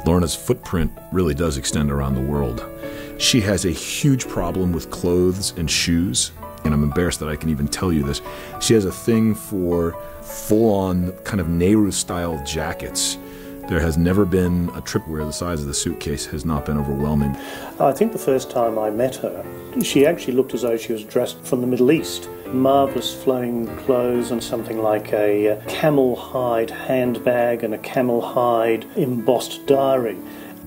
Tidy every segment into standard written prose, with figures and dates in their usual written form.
Lorna's footprint really does extend around the world. She has a huge problem with clothes and shoes, and I'm embarrassed that I can even tell you this. She has a thing for full-on kind of Nehru-style jackets. There has never been a trip where the size of the suitcase has not been overwhelming. I think the first time I met her, she actually looked as though she was dressed from the Middle East. Marvellous flowing clothes and something like a camel hide handbag and a camel hide embossed diary.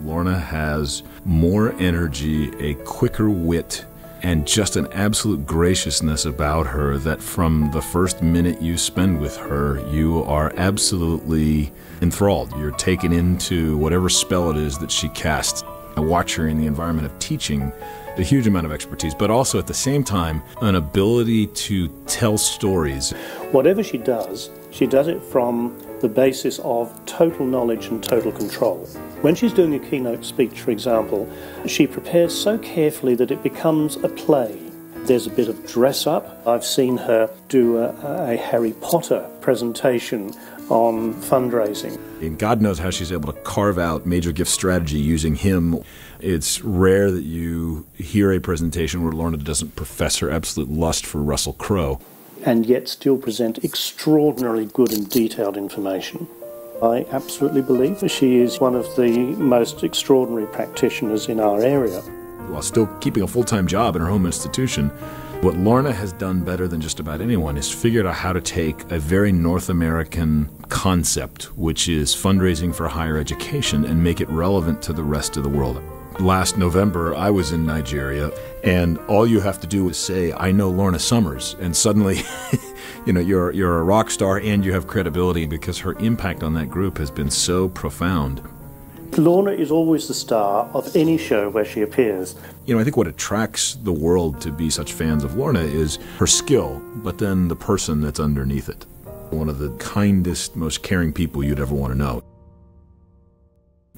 Lorna has more energy, a quicker wit, and just an absolute graciousness about her that from the first minute you spend with her, you are absolutely enthralled. You're taken into whatever spell it is that she casts. I watch her in the environment of teaching, a huge amount of expertise, but also at the same time, an ability to tell stories. Whatever she does it from the basis of total knowledge and total control. When she's doing a keynote speech, for example, she prepares so carefully that it becomes a play. There's a bit of dress up. I've seen her do a Harry Potter presentation on fundraising. And God knows how she's able to carve out major gift strategy using him. It's rare that you hear a presentation where Lorna doesn't profess her absolute lust for Russell Crowe. And yet still present extraordinarily good and detailed information. I absolutely believe that she is one of the most extraordinary practitioners in our area. While still keeping a full-time job in her home institution, what Lorna has done better than just about anyone is figured out how to take a very North American concept, which is fundraising for higher education, and make it relevant to the rest of the world. Last November, I was in Nigeria, and all you have to do is say, I know Lorna Somers, and suddenly you're a rock star and you have credibility because her impact on that group has been so profound. Lorna is always the star of any show where she appears. I think what attracts the world to be such fans of Lorna is her skill, but then the person that's underneath it. One of the kindest, most caring people you'd ever want to know.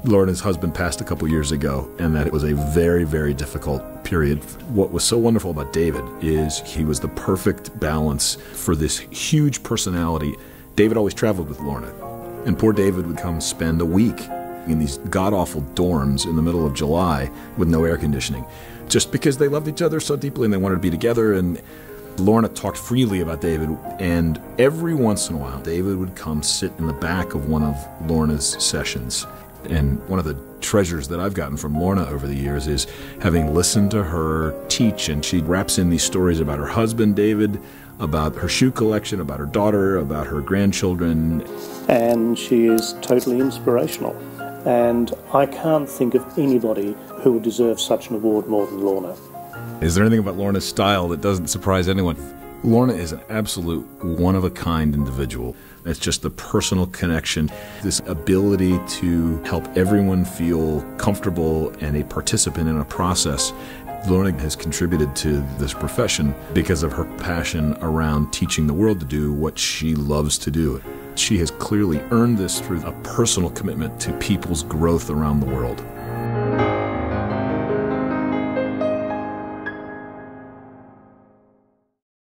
Lorna's husband passed a couple years ago, and that it was a very, very difficult period. What was so wonderful about David is he was the perfect balance for this huge personality. David always traveled with Lorna, and poor David would come spend a week in these god-awful dorms in the middle of July with no air conditioning, just because they loved each other so deeply and they wanted to be together. And Lorna talked freely about David, and every once in a while, David would come sit in the back of one of Lorna's sessions. And one of the treasures that I've gotten from Lorna over the years is having listened to her teach, and she wraps in these stories about her husband, David, about her shoe collection, about her daughter, about her grandchildren. And she is totally inspirational. And I can't think of anybody who would deserve such an award more than Lorna. Is there anything about Lorna's style that doesn't surprise anyone? Lorna is an absolute one-of-a-kind individual. It's just the personal connection, this ability to help everyone feel comfortable and a participant in a process. Lorna has contributed to this profession because of her passion around teaching the world to do what she loves to do. She has clearly earned this through a personal commitment to people's growth around the world.